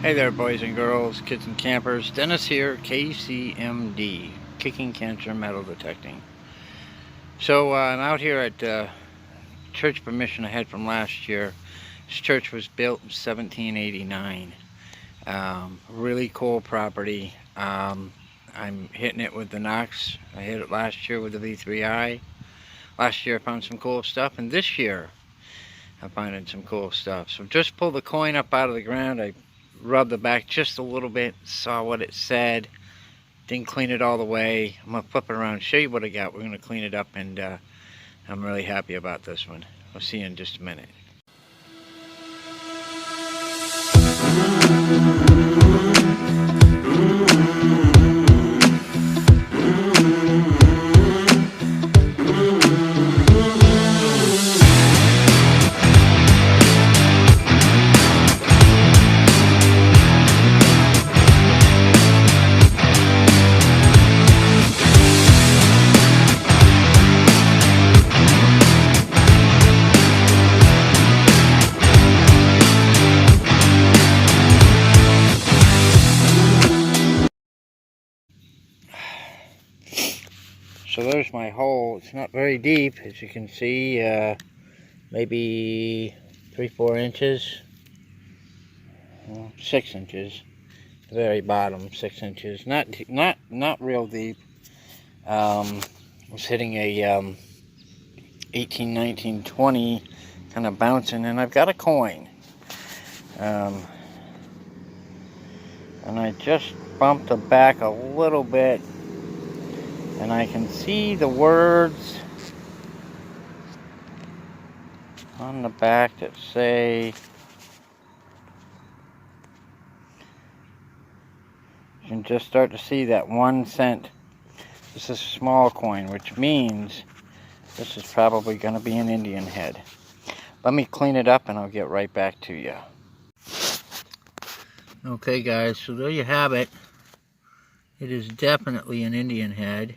Hey there, boys and girls, kids and campers. Dennis here, KCMD, Kicking Cancer Metal Detecting. So I'm out here at church permission I had from last year. This church was built in 1789. Really cool property. I'm hitting it with the Knox. I hit it last year with the V3i. Last year I found some cool stuff, and this year I'm finding some cool stuff. So just pulled the coin up out of the ground. I rubbed the back just a little bit, saw what it said, didn't clean it all the way. I'm going to flip it around and show you what I got. We're going to clean it up, and I'm really happy about this one. I'll see you in just a minute. So there's my hole. It's not very deep, as you can see, maybe 3-4 inches, 6 inches, the very bottom, 6 inches. Not real deep. I was hitting a 18, 19, 20, kind of bouncing, and I've got a coin. And I just bumped the back a little bit, and I can see the words on the back that say, you can just start to see that 1 cent. This is a small coin, which means this is probably going to be an Indian head. Let me clean it up and I'll get right back to you. Okay guys, so there you have it. It is definitely an Indian head.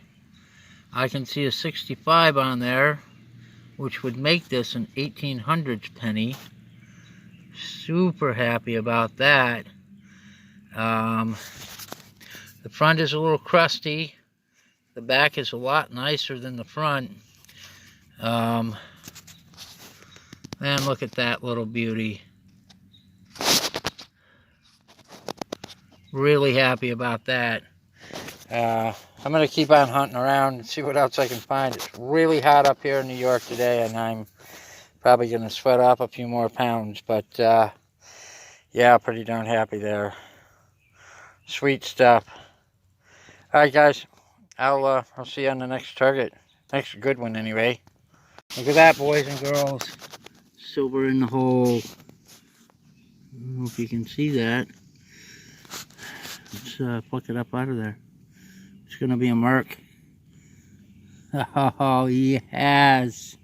I can see a 65 on there, which would make this an 1800s penny. Super happy about that. The front is a little crusty. The back is a lot nicer than the front. Man, look at that little beauty. Really happy about that. I'm going to keep on hunting around and see what else I can find. It's really hot up here in New York today, and I'm probably going to sweat off a few more pounds. But, yeah, pretty darn happy there. Sweet stuff. All right, guys. I'll see you on the next target. Next good one, anyway. Look at that, boys and girls. Silver in the hole. I don't know if you can see that. Let's pluck it up out of there. It's going to be a mark. Oh, yes.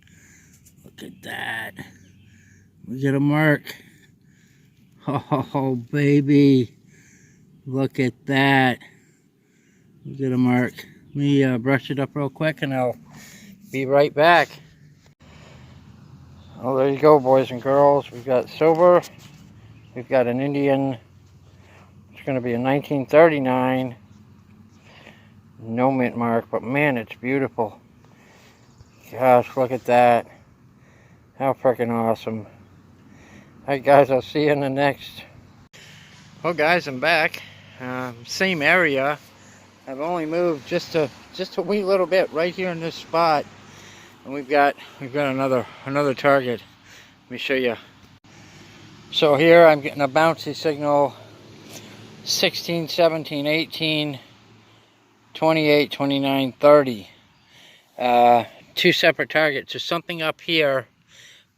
Look at that. We get a mark. Oh, baby. Look at that. We get a mark. Let me brush it up real quick and I'll be right back. Oh, there you go, boys and girls. We've got silver. We've got an Indian. It's going to be a 1939. No mint mark, but man, it's beautiful. Gosh, look at that. How freaking awesome. Alright guys, I'll see you in the next. Well guys, I'm back. Same area. I've only moved just a wee little bit right here in this spot. And we've got another target. Let me show you. So here I'm getting a bouncy signal. 16, 17, 18, 28, 29, 30. Two separate targets. There's something up here,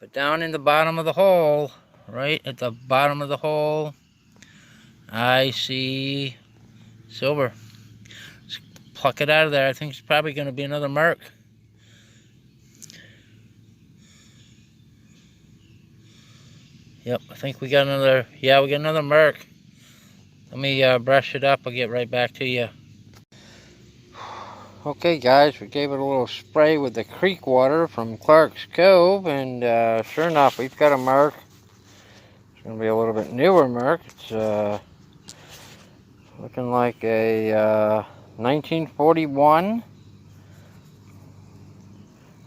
but down in the bottom of the hole, right at the bottom of the hole, I see silver. Let's pluck it out of there. I think it's probably going to be another mark. Yep, I think we got another, yeah, we got another mark. Let me brush it up. I'll get right back to you. Okay guys, we gave it a little spray with the creek water from Clark's Cove, and sure enough, we've got a mark. It's going to be a little bit newer mark. It's Looking like a 1941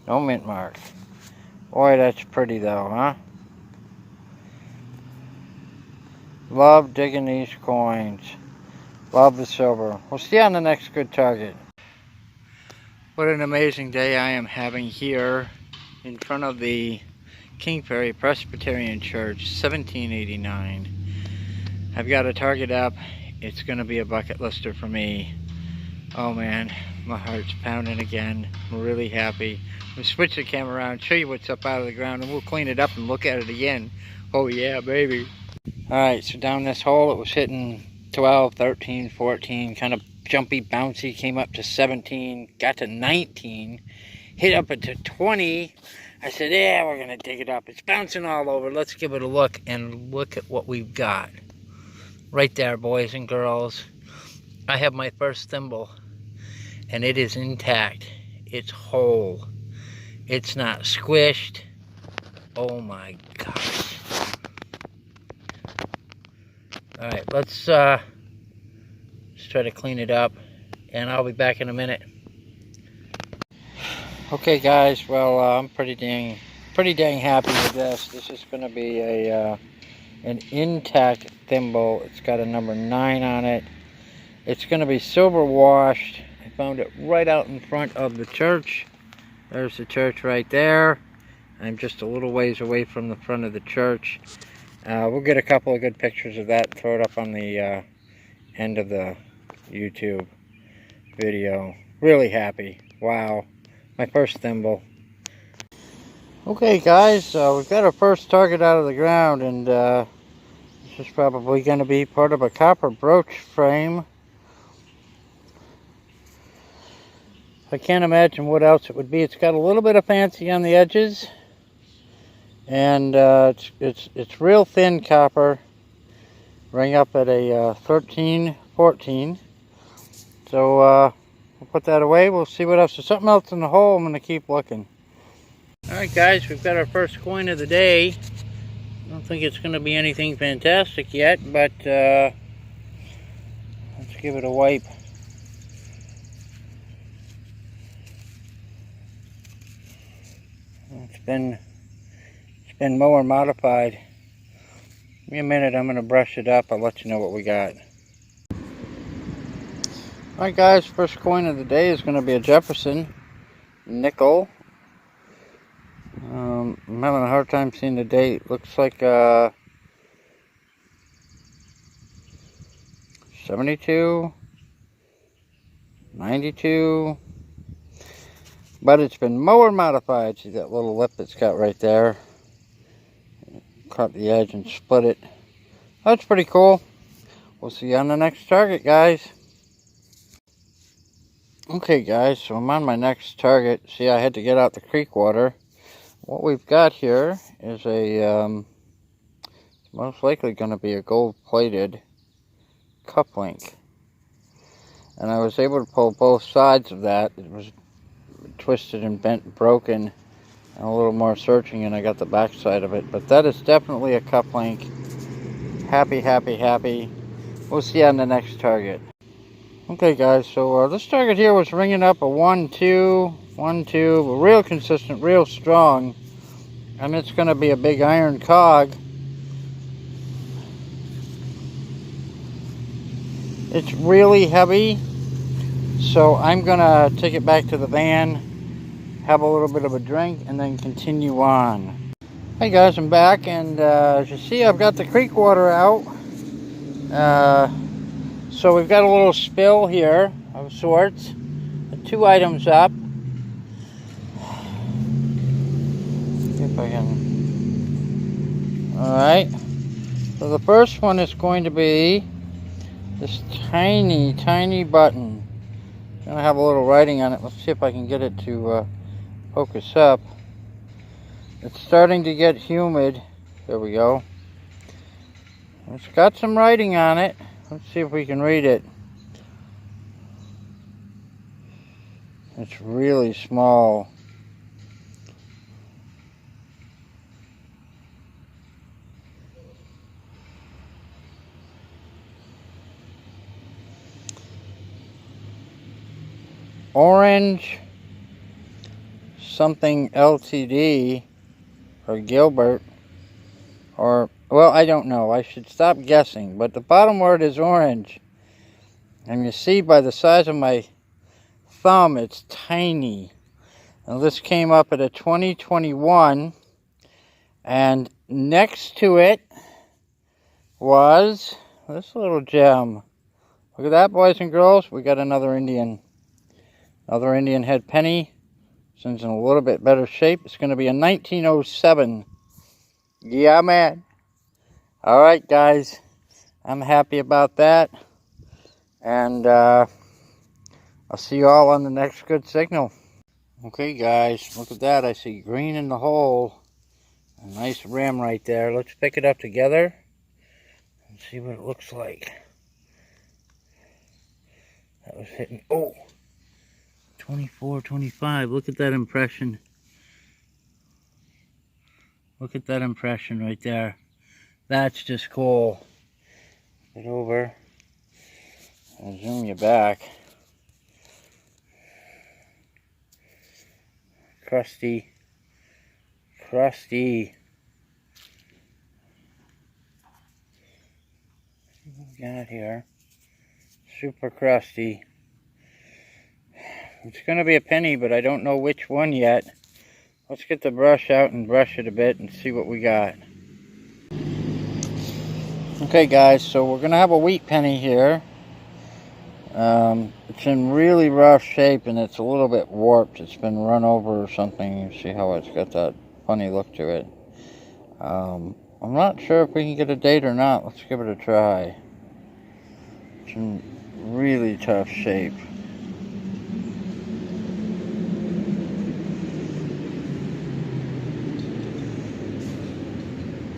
no mint mark. Boy, that's pretty though, huh? Love digging these coins. Love the silver. We'll see you on the next good target. What an amazing day I am having here in front of the King Prairie Presbyterian Church, 1789. I've got a target up. It's going to be a bucket lister for me. Oh man, my heart's pounding again. I'm really happy. We'll switch the camera around, show you what's up out of the ground, and we'll clean it up and look at it again. Oh yeah, baby. Alright, so down this hole it was hitting 12, 13, 14, kind of jumpy, bouncy, came up to 17, got to 19, hit up to 20. I said, yeah, we're going to dig it up. It's bouncing all over. Let's give it a look, and look at what we've got. Right there, boys and girls. I have my first thimble, and it is intact. It's whole. It's not squished. Oh my gosh. Alright, let's try to clean it up, and I'll be back in a minute. Okay guys, well I'm pretty dang happy with this. This is going to be a an intact thimble. It's got a number 9 on it. It's going to be silver washed. I found it right out in front of the church. There's the church right there. I'm just a little ways away from the front of the church. We'll get a couple of good pictures of that, throw it up on the end of the YouTube video. Really happy. Wow. My first thimble. Okay guys, we've got our first target out of the ground, and this is probably going to be part of a copper brooch frame. I can't imagine what else it would be. It's got a little bit of fancy on the edges, and it's real thin copper. Ring up at a 13, 14. So we'll put that away. We'll see what else. There's something else in the hole. I'm going to keep looking. Alright guys, we've got our first coin of the day. I don't think it's going to be anything fantastic yet, but let's give it a wipe. It's been mower modified. Give me a minute, I'm going to brush it up. I'll let you know what we got. Alright guys, first coin of the day is going to be a Jefferson nickel. I'm having a hard time seeing the date. Looks like 72, 92, but it's been mower modified. See that little lip it's got right there? Cut the edge and split it. That's pretty cool. We'll see you on the next target, guys. Okay guys, so I'm on my next target. See, I had to get out the creek water. What we've got here is a most likely going to be a gold-plated cup link, and I was able to pull both sides of that. It was twisted and bent, broken, and a little more searching, and I got the back side of it. But that is definitely a cup link. Happy, happy, happy. We'll see you on the next target. Okay guys, so this target here was ringing up a 1-2, 1-2, real consistent, real strong. And it's going to be a big iron cog. It's really heavy, so I'm going to take it back to the van, have a little bit of a drink, and then continue on. Hey guys, I'm back, and as you see, I've got the creek water out. So we've got a little spill here of sorts. 2 items up. See if I can. Alright. So the first one is going to be this tiny, tiny button. It's going to have a little writing on it. Let's see if I can get it to focus up. It's starting to get humid. There we go. It's got some writing on it. Let's see if we can read it. It's really small. Orange something LTD or Gilbert, or, well, I don't know. I should stop guessing, but the bottom word is orange. And you see by the size of my thumb, it's tiny. Now this came up at a 2021, and next to it was this little gem. Look at that, boys and girls. We got another Indian. Another Indian head penny. This one's in a little bit better shape. It's going to be a 1907. Yeah, man. All right, guys. I'm happy about that. And I'll see you all on the next good signal. Okay, guys. Look at that. I see green in the hole. A nice rim right there. Let's pick it up together and see what it looks like. That was hitting. Oh! 24, 25. Look at that impression. Look at that impression right there. That's just cool. Get over and zoom you back. Crusty. Crusty. What we got here? Super crusty. It's going to be a penny, but I don't know which one yet. Let's get the brush out and brush it a bit and see what we got. Okay, guys, so we're going to have a wheat penny here. It's in really rough shape and it's a little bit warped. It's been run over or something. You see how it's got that funny look to it. I'm not sure if we can get a date or not. Let's give it a try. It's in really tough shape.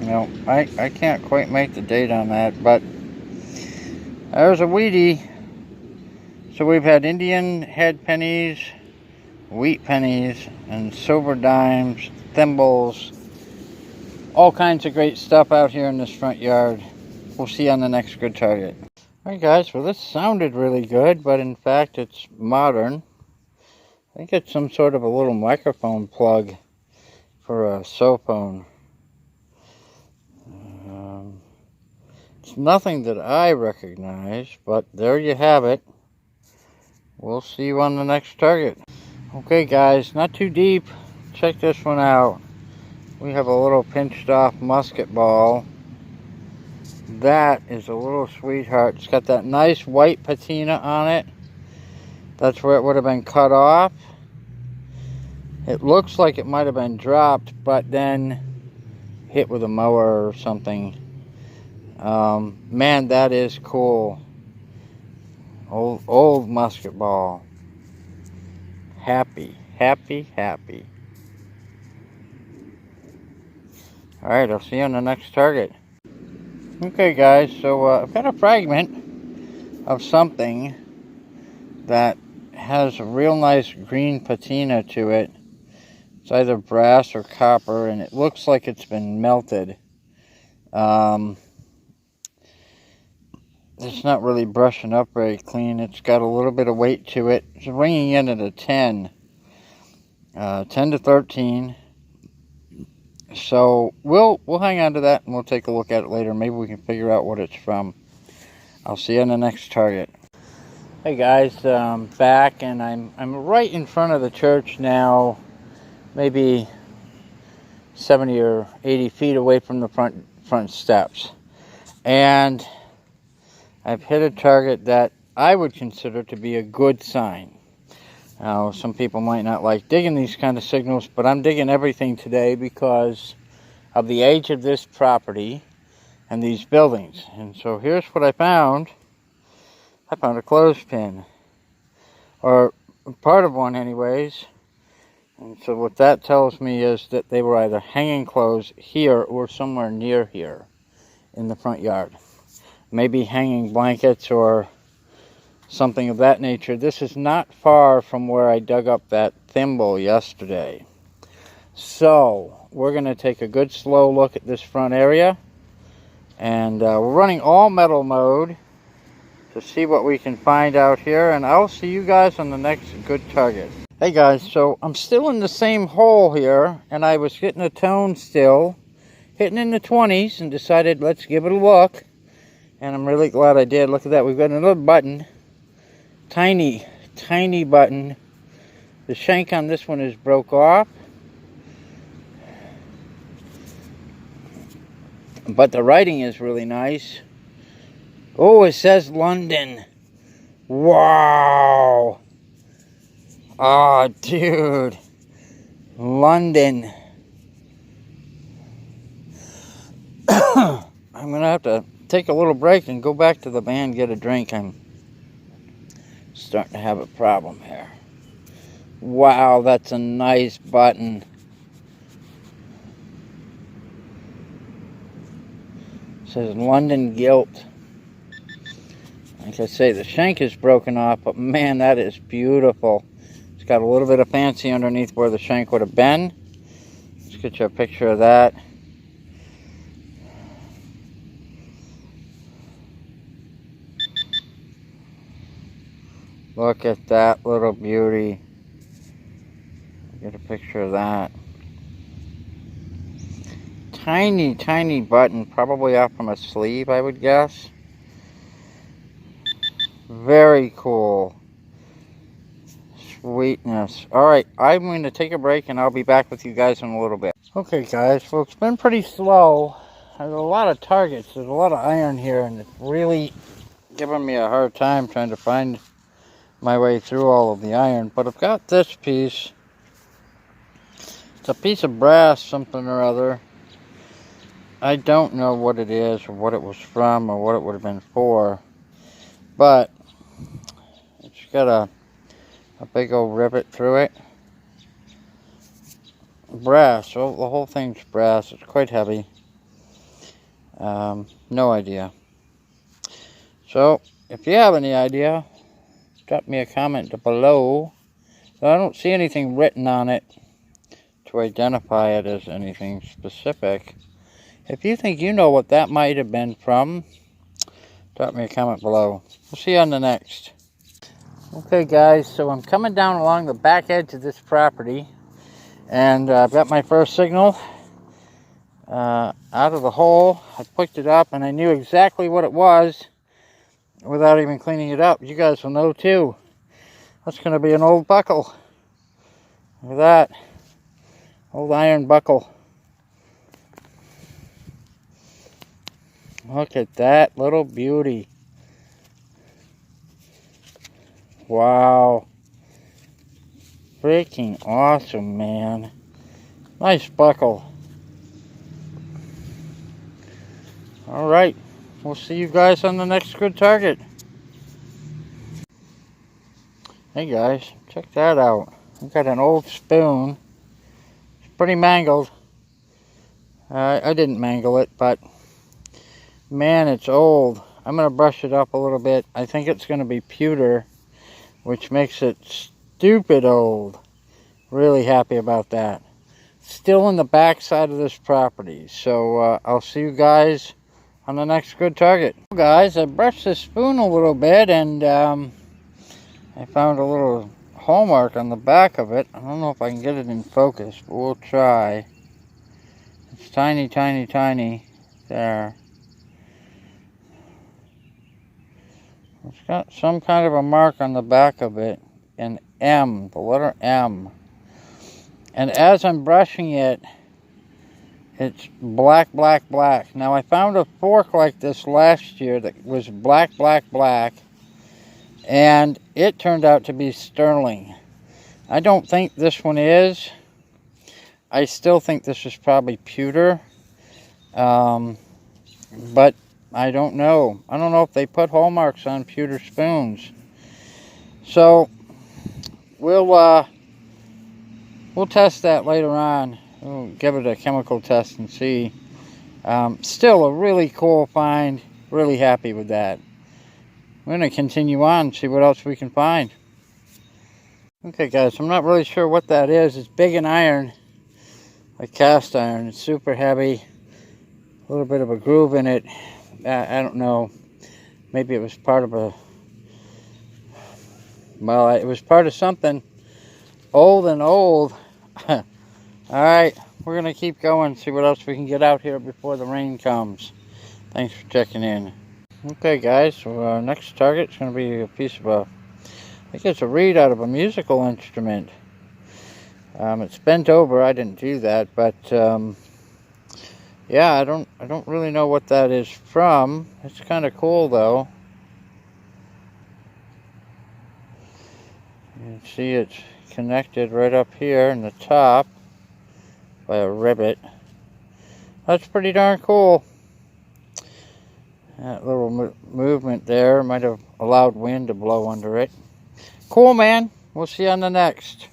No, I can't quite make the date on that, but there's a wheatie. So we've had Indian head pennies, wheat pennies, and silver dimes, thimbles, all kinds of great stuff out here in this front yard. We'll see you on the next good target. Alright, guys, well, this sounded really good, but in fact it's modern. I think it's some sort of a little microphone plug for a cell phone. It's nothing that I recognize, but there you have it. We'll see you on the next target. Okay, guys, not too deep. Check this one out. We have a little pinched off musket ball. That is a little sweetheart. It's got that nice white patina on it. That's where it would have been cut off. It looks like it might have been dropped, but then hit with a mower or something. Man, that is cool. Old musket ball. Happy, happy, happy. Alright, I'll see you on the next target. Okay, guys, so I've got a fragment of something that has a real nice green patina to it. It's either brass or copper, and it looks like it's been melted. It's not really brushing up very clean. It's got a little bit of weight to it. It's ringing in at a 10. 10 to 13. So we'll hang on to that and we'll take a look at it later. Maybe we can figure out what it's from. I'll see you on the next target. Hey guys, back, and I'm right in front of the church now, maybe 70 or 80 feet away from the front steps. And I've hit a target that I would consider to be a good sign. Now, some people might not like digging these kind of signals, but I'm digging everything today because of the age of this property and these buildings. And so here's what I found. I found a clothespin, or part of one anyways. And so what that tells me is that they were either hanging clothes here or somewhere near here in the front yard. Maybe hanging blankets or something of that nature. This is not far from where I dug up that thimble yesterday. So we're going to take a good slow look at this front area. And we're running all metal mode. to see what we can find out here, and I'll see you guys on the next good target. Hey guys, so I'm still in the same hole here, and I was getting a tone still, hitting in the 20s, and decided let's give it a look. And I'm really glad I did. Look at that, we've got another button. Tiny, tiny button. The shank on this one is broke off. But the writing is really nice. Oh, it says London. Wow. Oh, dude. London. I'm going to have to take a little break and go back to the van and get a drink. I'm starting to have a problem here. Wow, that's a nice button. It says London Gilt. Like I say, the shank is broken off, but man, that is beautiful. It's got a little bit of fancy underneath where the shank would have been. Let's get you a picture of that. Look at that little beauty. Get a picture of that. Tiny, tiny button, probably off from a sleeve, I would guess. Very cool. Sweetness. Alright, I'm going to take a break and I'll be back with you guys in a little bit. Okay guys, well it's been pretty slow. There's a lot of targets, there's a lot of iron here, and it's really giving me a hard time trying to find my way through all of the iron. But I've got this piece. It's a piece of brass, something or other. I don't know what it is, or what it was from, or what it would have been for. But it's got a big old rivet through it. Brass, so the whole thing's brass. It's quite heavy. No idea. So, if you have any idea, drop me a comment below. So I don't see anything written on it to identify it as anything specific. If you think you know what that might have been from, drop me a comment below. We'll see you on the next. Okay guys, so I'm coming down along the back edge of this property, and I've got my first signal out of the hole. I picked it up and I knew exactly what it was without even cleaning it up. You guys will know too. That's going to be an old buckle. Look at that. Old iron buckle. Look at that little beauty. Wow. Freaking awesome, man. Nice buckle. Alright. We'll see you guys on the next good target. Hey guys, check that out. I've got an old spoon. It's pretty mangled. I didn't mangle it, but man, it's old. I'm going to brush it up a little bit. I think it's going to be pewter, which makes it stupid old. Really happy about that. Still in the back side of this property. So I'll see you guys on the next good target. Guys, I brushed this spoon a little bit, and I found a little hallmark on the back of it. I don't know if I can get it in focus, but we'll try. It's tiny, tiny, tiny. There. It's got some kind of a mark on the back of it, an M, the letter M. And as I'm brushing it, it's black, black, black. Now I found a fork like this last year that was black, black, black, and it turned out to be sterling. I don't think this one is. I still think this is probably pewter, but I don't know. I don't know if they put hallmarks on pewter spoons. So we'll test that later on. We'll give it a chemical test and see. Still a really cool find. Really happy with that. We're going to continue on and see what else we can find. Okay guys, I'm not really sure what that is. It's big and iron, like cast iron. It's super heavy. A little bit of a groove in it. I don't know. Maybe it was part of a Well, it was part of something old and old. Alright, we're going to keep going, see what else we can get out here before the rain comes. Thanks for checking in. Okay guys, so our next target is going to be a piece of I think it's a reed out of a musical instrument. It's bent over, I didn't do that, but yeah, I don't really know what that is from. It's kind of cool though. You can see it's connected right up here in the top by a rivet. That's pretty darn cool. That little movement there might have allowed wind to blow under it. Cool, man. We'll see you on the next.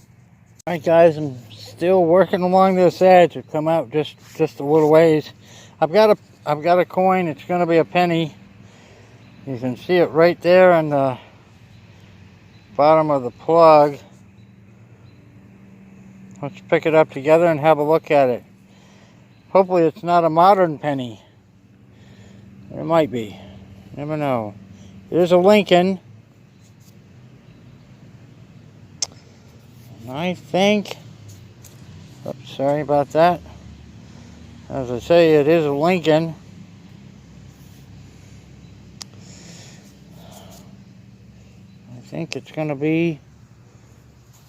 Alright guys, I'm still working along this edge. I've come out just a little ways. I've got a coin. It's going to be a penny. You can see it right there on the bottom of the plug. Let's pick it up together and have a look at it. Hopefully it's not a modern penny. It might be. Never know. There's a Lincoln. And I think... Oops, sorry about that. As I say, it is a Lincoln. I think it's going to be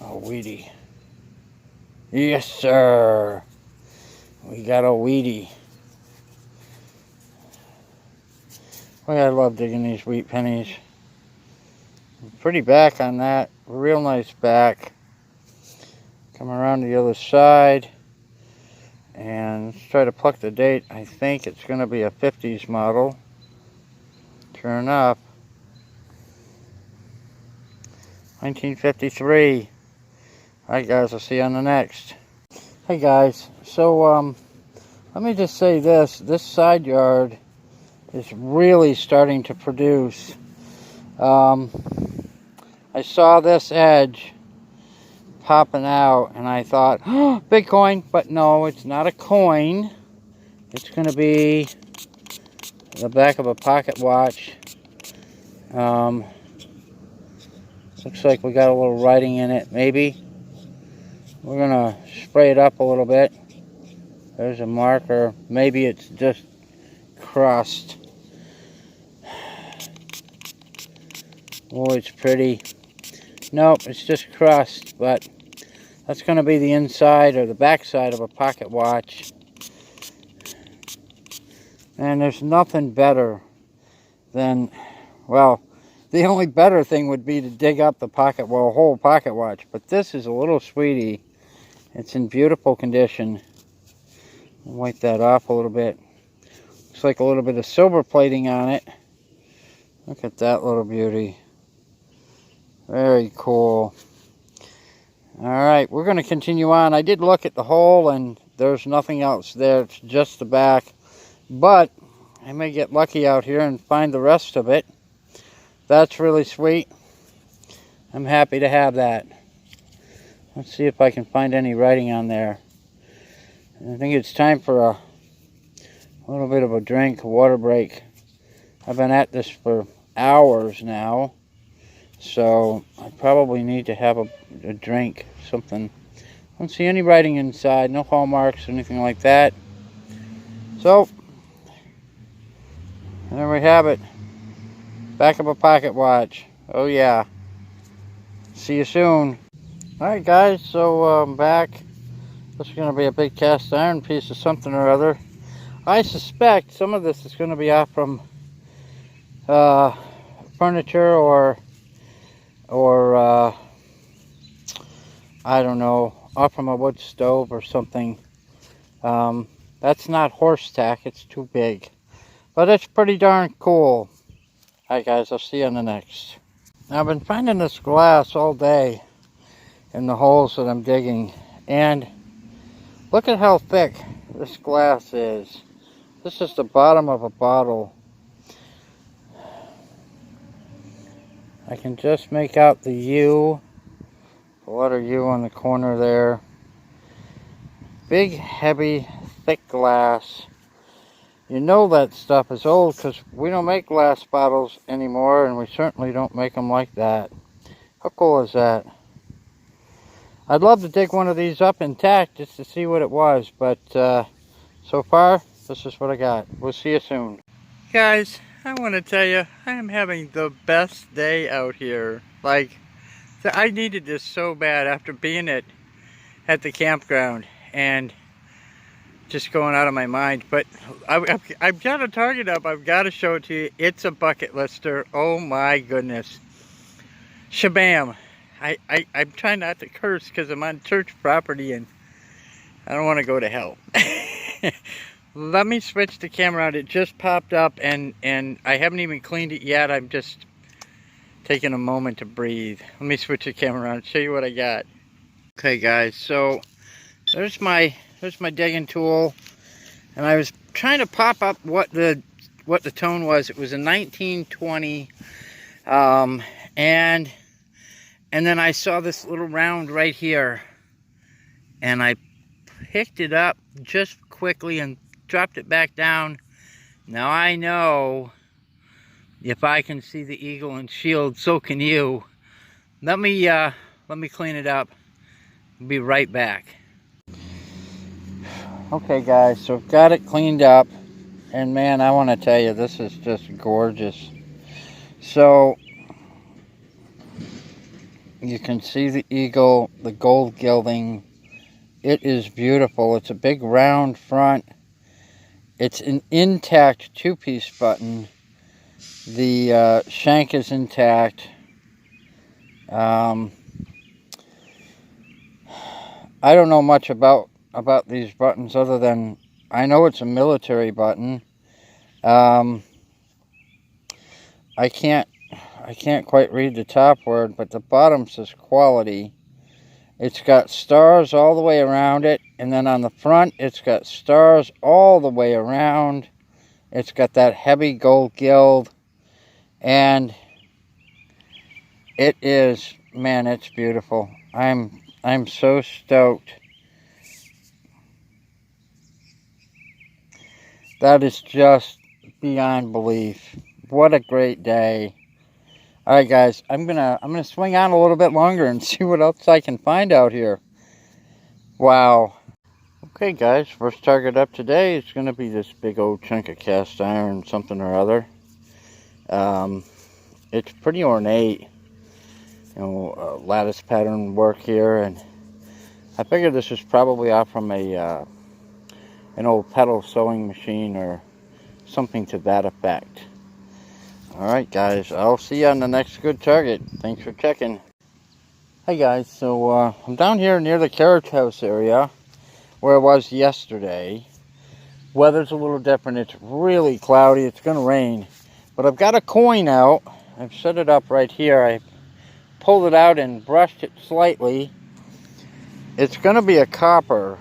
a Wheatie. Yes, sir. We got a Wheatie. Boy, I love digging these wheat pennies. Pretty back on that. Real nice back. Come around to the other side. And let's try to pluck the date. I think it's going to be a 50s model. Turn up. 1953. Alright guys, I'll see you on the next. Hey guys, so let me just say this side yard is really starting to produce. I saw this edge popping out and I thought, oh, big coin, but no, it's not a coin. It's going to be the back of a pocket watch. Looks like we got a little writing in it, maybe. We're going to spray it up a little bit. There's a marker. Maybe it's just crust. Oh, it's pretty. Nope, it's just crust, but that's going to be the inside or the back side of a pocket watch. And there's nothing better than, well, the only better thing would be to dig up the pocket, well, a whole pocket watch. But this is a little sweetie. It's in beautiful condition. I'll wipe that off a little bit. Looks like a little bit of silver plating on it. Look at that little beauty. Very cool. Alright, we're going to continue on. I did look at the hole and there's nothing else there. It's just the back. But I may get lucky out here and find the rest of it. That's really sweet. I'm happy to have that. Let's see if I can find any writing on there. I think it's time for a little bit of a drink, a water break. I've been at this for hours now. So I probably need to have a drink, something. I don't see any writing inside, no hallmarks or anything like that. So, there we have it. Back of a pocket watch. Oh yeah. See you soon. Alright guys, so I'm back. This is going to be a big cast iron piece of something or other. I suspect some of this is going to be off from furniture or I don't know, off from a wood stove or something. That's not horse tack, it's too big. But it's pretty darn cool. Alright guys, I'll see you on the next. Now I've been finding this glass all day in the holes that I'm digging. And look at how thick this glass is. This is the bottom of a bottle. I can just make out the U, the letter U on the corner there. Big, heavy, thick glass. You know that stuff is old because we don't make glass bottles anymore, and we certainly don't make them like that. How cool is that? I'd love to dig one of these up intact just to see what it was, but so far, this is what I got. We'll see you soon. Guys, I want to tell you, I am having the best day out here. Like, I needed this so bad after being at the campground and just going out of my mind. But I've got a target up. I've got to show it to you. It's a bucket lister. Oh my goodness. Shabam. I'm trying not to curse because I'm on church property and I don't want to go to hell. Let me switch the camera around. It just popped up and I haven't even cleaned it yet. I'm just taking a moment to breathe. Let me switch the camera around and show you what I got. Okay guys, so there's my digging tool, and I was trying to pop up what the tone was. It was a 1920, and then I saw this little round right here, and I picked it up just quickly and dropped it back down. Now I know if I can see the eagle and shield, so can you. Let me clean it up. I'll be right back. Okay guys, so I've got it cleaned up, and man, I want to tell you, this is just gorgeous. So you can see the eagle, the gold gilding. It is beautiful. It's a big round front. It's an intact two-piece button. The shank is intact. I don't know much about these buttons other than I know it's a military button. I can't quite read the top word, but the bottom says quality. It's got stars all the way around it, and then on the front it's got stars all the way around. It's got that heavy gold gild, and it is, man, it's beautiful. I'm so stoked. That is just beyond belief. What a great day. All right, guys, I'm gonna swing on a little bit longer and see what else I can find out here. Wow. Okay, guys, first target up today is gonna be this big old chunk of cast iron, something or other. It's pretty ornate, lattice pattern work here, and I figured this was probably off from an old pedal sewing machine or something to that effect. Alright guys, I'll see you on the next good target. Thanks for checking. Hey guys, so I'm down here near the carriage house area where I was yesterday. Weather's a little different. It's really cloudy. It's going to rain. But I've got a coin out. I've set it up right here. I pulled it out and brushed it slightly. It's going to be a copper,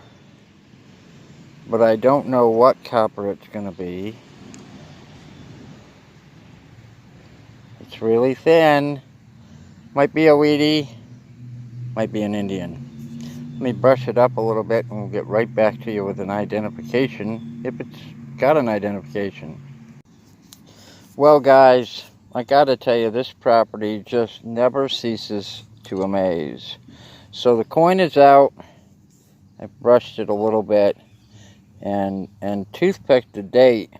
but I don't know what copper it's going to be. It's really thin. Might be a Wheatie, might be an Indian. Let me brush it up a little bit and we'll get right back to you with an identification, if it's got an identification. Well guys, I gotta tell you, this property just never ceases to amaze. So the coin is out. I brushed it a little bit and toothpicked the date.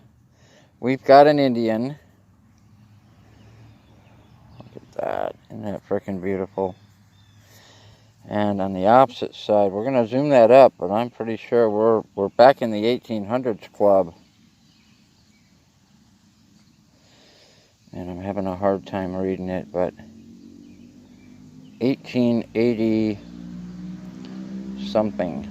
We've got an Indian. Look at that. Isn't that freaking beautiful? And on the opposite side, we're going to zoom that up, but I'm pretty sure we're back in the 1800s club. And I'm having a hard time reading it, but 1880 something.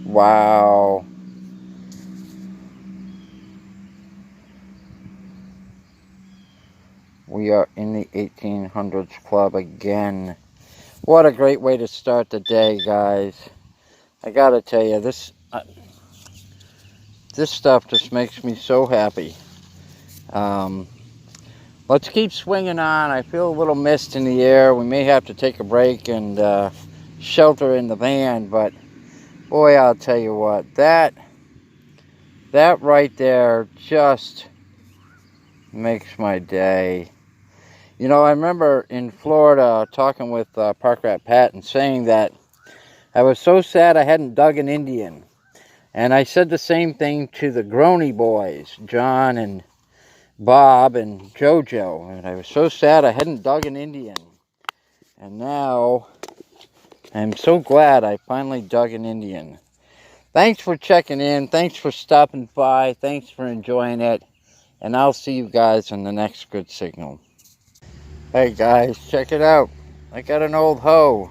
Wow. We are in the 1800s club again. What a great way to start the day, guys. I gotta tell you, this stuff just makes me so happy. Let's keep swinging on. I feel a little mist in the air. We may have to take a break and shelter in the van, but boy, I'll tell you what, that right there just makes my day. You know, I remember in Florida talking with Park Rat Pat and saying that I was so sad I hadn't dug an Indian. And I said the same thing to the Groney boys, John and Bob and JoJo. And I was so sad I hadn't dug an Indian. And now I'm so glad I finally dug an Indian. Thanks for checking in. Thanks for stopping by. Thanks for enjoying it. And I'll see you guys in the next good signal. Hey guys, check it out. I got an old hoe.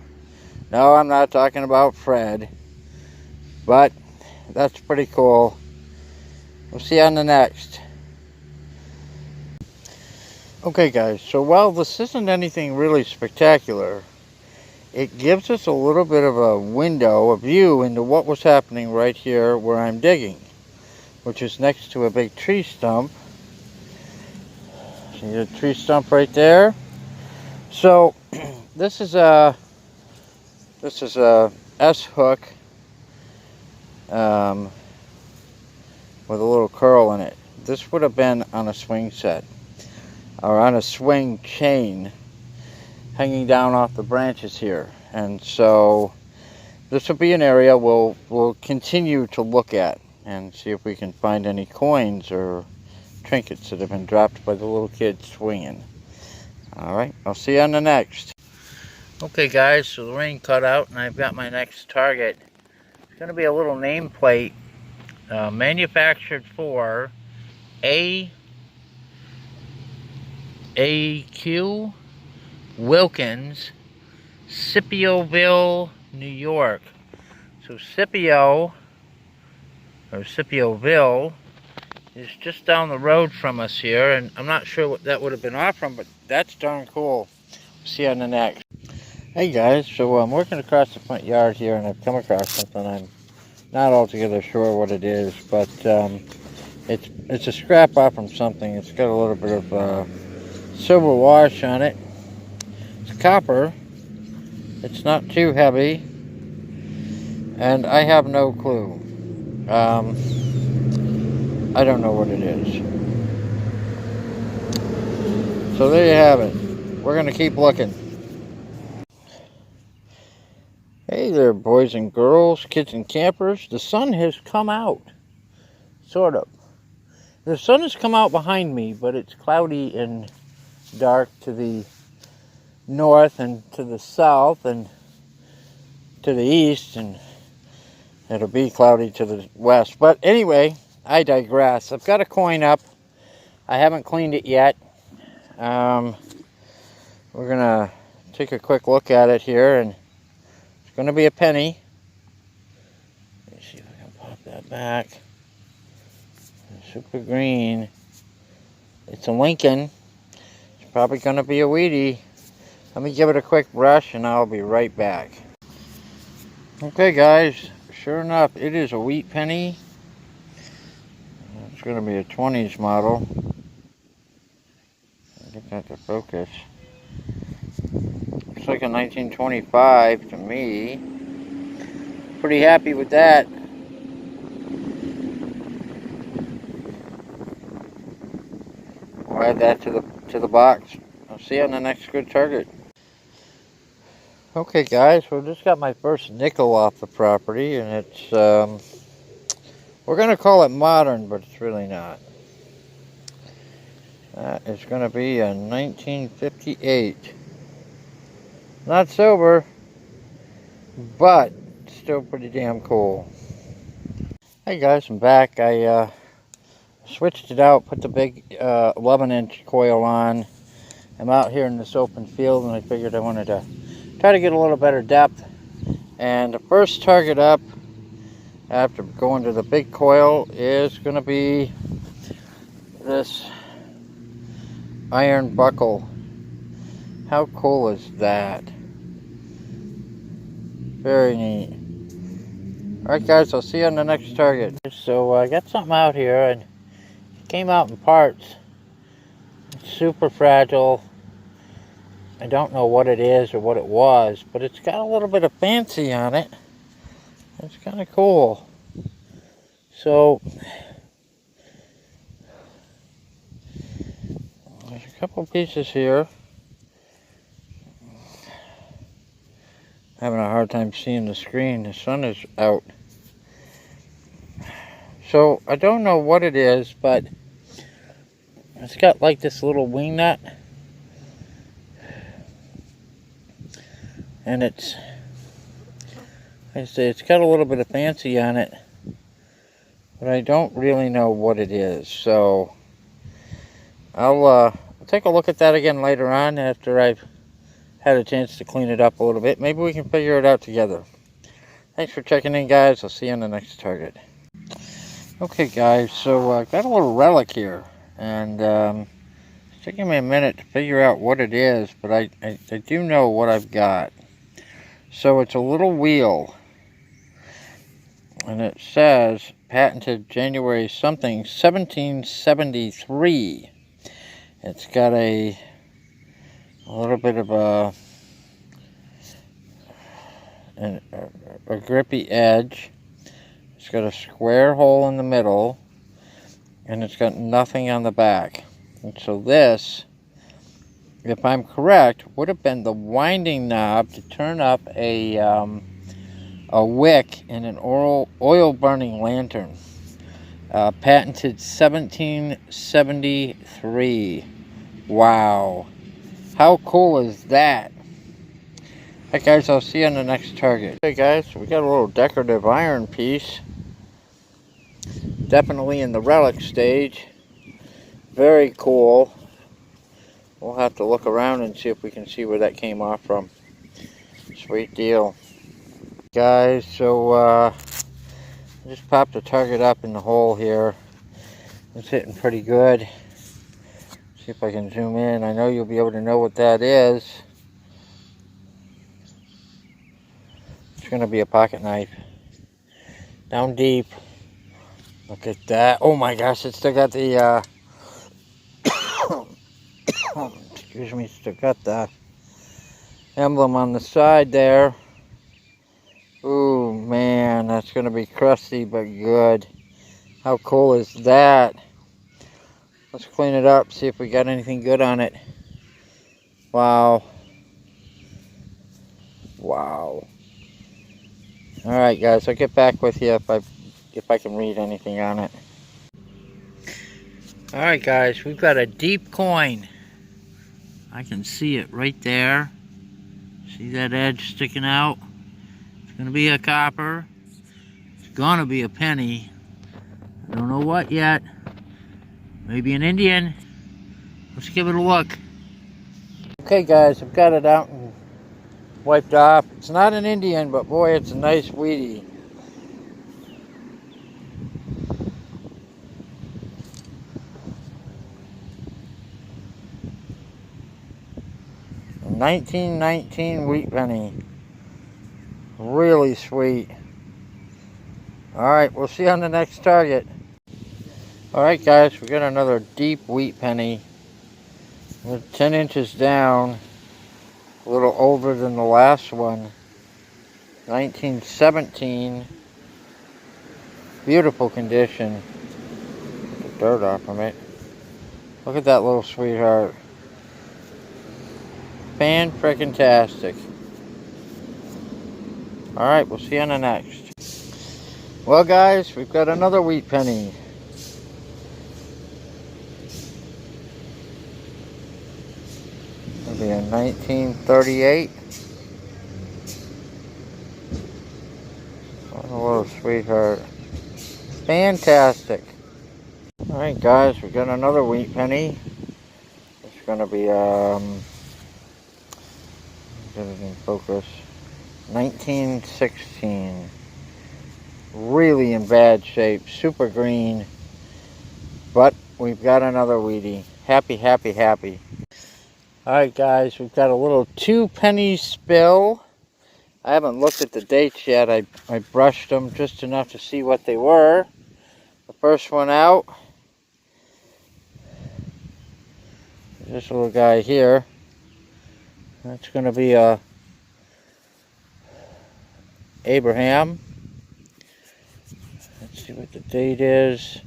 No, I'm not talking about Fred. But that's pretty cool. We'll see you on the next. Okay guys, so while this isn't anything really spectacular, it gives us a little bit of a window, a view into what was happening right here where I'm digging, which is next to a big tree stump. See the tree stump right there? So this is a S hook with a little curl in it. This would have been on a swing set or on a swing chain hanging down off the branches here, and so this will be an area we'll continue to look at and see if we can find any coins or trinkets that have been dropped by the little kids swinging. Alright, I'll see you on the next. Okay guys, so the rain cut out and I've got my next target. It's going to be a little nameplate manufactured for A.Q. Wilkins, Scipioville, New York. So Scipioville is just down the road from us here, and I'm not sure what that would have been off from, but that's darn cool. See you on the next. Hey guys, so I'm working across the front yard here, and I've come across something. I'm not altogether sure what it is, but it's a scrap off from something. It's got a little bit of silver wash on it. It's copper. It's not too heavy, and I have no clue. I don't know what it is. So there you have it. We're going to keep looking. Hey there, boys and girls, kids and campers. The sun has come out. Sort of. The sun has come out behind me, but it's cloudy and dark to the north and to the south and to the east, and it'll be cloudy to the west. But anyway, I digress. I've got a coin up. I haven't cleaned it yet. We're gonna take a quick look at it here, and it's gonna be a penny. Let me see if I can pop that back. Super green. It's a Lincoln. It's probably gonna be a Wheatie. Let me give it a quick brush and I'll be right back. Okay guys, sure enough, it is a wheat penny. It's going to be a 20s model. Get that to focus. Looks like a 1925 to me. Pretty happy with that. We'll add that to the box. I'll see you on the next good target. Okay guys, so I just got my first nickel off the property, and it's we're going to call it modern, but it's really not. That is going to be a 1958. Not silver, but still pretty damn cool. Hey guys, I'm back. I switched it out, put the big 11-inch coil on. I'm out here in this open field, and I figured I wanted to try to get a little better depth. And the first target up after going to the big coil is going to be this iron buckle. How cool is that? Very neat. Alright guys, I'll see you on the next target. So I got something out here, and it came out in parts. It's super fragile. I don't know what it is or what it was, but it's got a little bit of fancy on it. It's kind of cool. So couple pieces here. Having a hard time seeing the screen. The sun is out. So I don't know what it is, but it's got like this little wing nut. And it's, I say it's got a little bit of fancy on it, but I don't really know what it is. So I'll take a look at that again later on after I've had a chance to clean it up a little bit. Maybe we can figure it out together. Thanks for checking in, guys. I'll see you on the next target. Okay, guys, so I've got a little relic here, and it's taking me a minute to figure out what it is, but I do know what I've got. So it's a little wheel, and it says patented January something 1773. It's got a little bit of a grippy edge. It's got a square hole in the middle, and it's got nothing on the back. And so this, if I'm correct, would have been the winding knob to turn up a wick in an oil burning lantern. Patented 1773. Wow. How cool is that? Alright, guys, I'll see you on the next target. Hey guys, we got a little decorative iron piece. Definitely in the relic stage. Very cool. We'll have to look around and see if we can see where that came off from. Sweet deal. Guys, so I just popped the target up in the hole here. It's hitting pretty good. See if I can zoom in. I know you'll be able to know what that is. It's going to be a pocket knife. Down deep. Look at that. Oh my gosh, it's still got the excuse me, still got the emblem on the side there. Ooh, man, that's going to be crusty but good. How cool is that? Let's clean it up, see if we got anything good on it. Wow. Wow. Alright, guys, I'll get back with you if I can read anything on it. Alright, guys, we've got a deep coin. I can see it right there. See that edge sticking out? It's going to be a copper. It's going to be a penny. I don't know what yet. Maybe an Indian. Let's give it a look. Okay, guys, I've got it out and wiped off. It's not an Indian, but boy, it's a nice weedy. 1919 wheat penny. Really sweet. Alright, we'll see you on the next target. Alright guys, we got another deep wheat penny. We're 10 inches down. A little older than the last one. 1917. Beautiful condition. Get the dirt off from it. Look at that little sweetheart. Fan-frickin-tastic. Alright, we'll see you on the next. Well guys, we've got another wheat penny. It'll be in 1938. What a little sweetheart. Fantastic. Alright guys, we've got another wheat penny. It's gonna be get it in focus. 1916. Really in bad shape. Super green. But we've got another Wheatie. Happy, happy, happy. Alright guys, we've got a little 2 penny spill. I haven't looked at the dates yet. I brushed them just enough to see what they were. The first one out. This little guy here. That's going to be a Abraham. Let's see what the date is.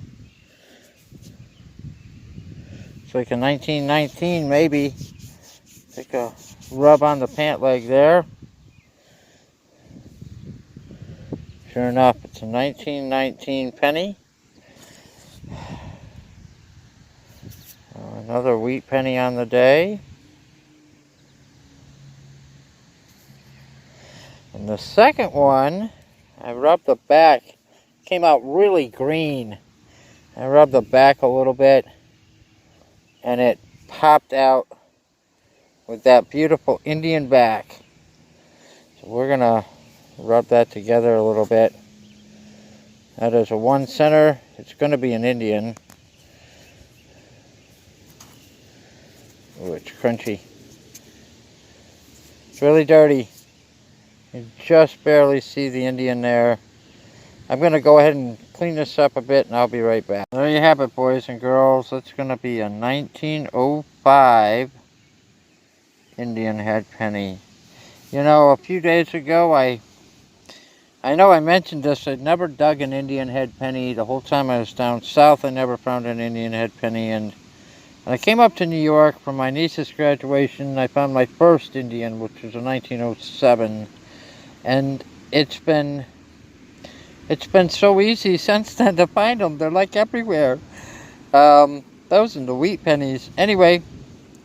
It's like a 1919 maybe. Take a rub on the pant leg there. Sure enough, it's a 1919 penny. Another wheat penny on the day. And the second one, I rubbed the back. Came out really green. I rubbed the back a little bit, and it popped out with that beautiful Indian back. So we're gonna rub that together a little bit. That is a 1 center. It's gonna be an Indian. Oh, it's crunchy. It's really dirty. You just barely see the Indian there. I'm going to go ahead and clean this up a bit, and I'll be right back. There you have it, boys and girls. That's going to be a 1905 Indian head penny. You know, a few days ago, I know I mentioned this. I'd never dug an Indian head penny. The whole time I was down south, I never found an Indian head penny. And I came up to New York for my niece's graduation. I found my first Indian, which was in 1907. And it's been so easy since then to find them. They're like everywhere. Those and the wheat pennies. Anyway,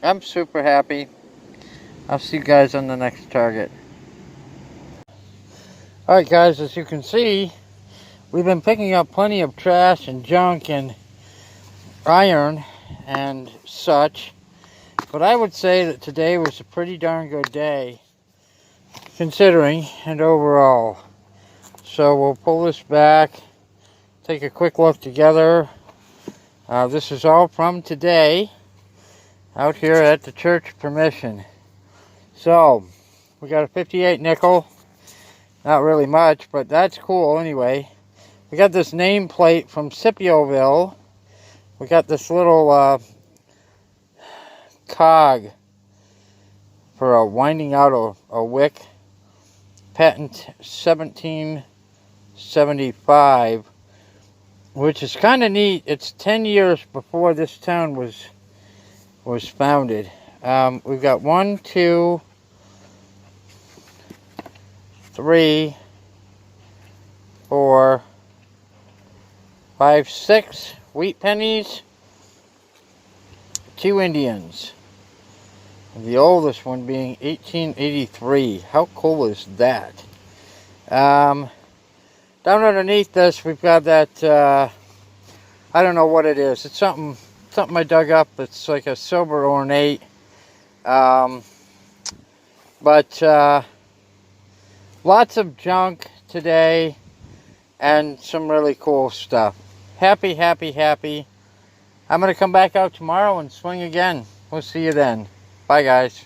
I'm super happy. I'll see you guys on the next target. Alright guys, as you can see, we've been picking up plenty of trash and junk and iron and such. But I would say that today was a pretty darn good day, considering and overall. So we'll pull this back, take a quick look together. This is all from today, out here at the Church Permission. So, we got a 58 nickel. Not really much, but that's cool anyway. We got this nameplate from Scipioville. We got this little cog for winding out a wick. Patent 1775, which is kind of neat. It's 10 years before this town was founded. We've got 1, 2, 3, 4, 5, 6 wheat pennies, 2 Indians. The oldest one being 1883. How cool is that? Down underneath this, we've got that, I don't know what it is. It's something I dug up. It's like a silver ornate. But lots of junk today and some really cool stuff. Happy, happy, happy. I'm going to come back out tomorrow and swing again. We'll see you then. Bye, guys.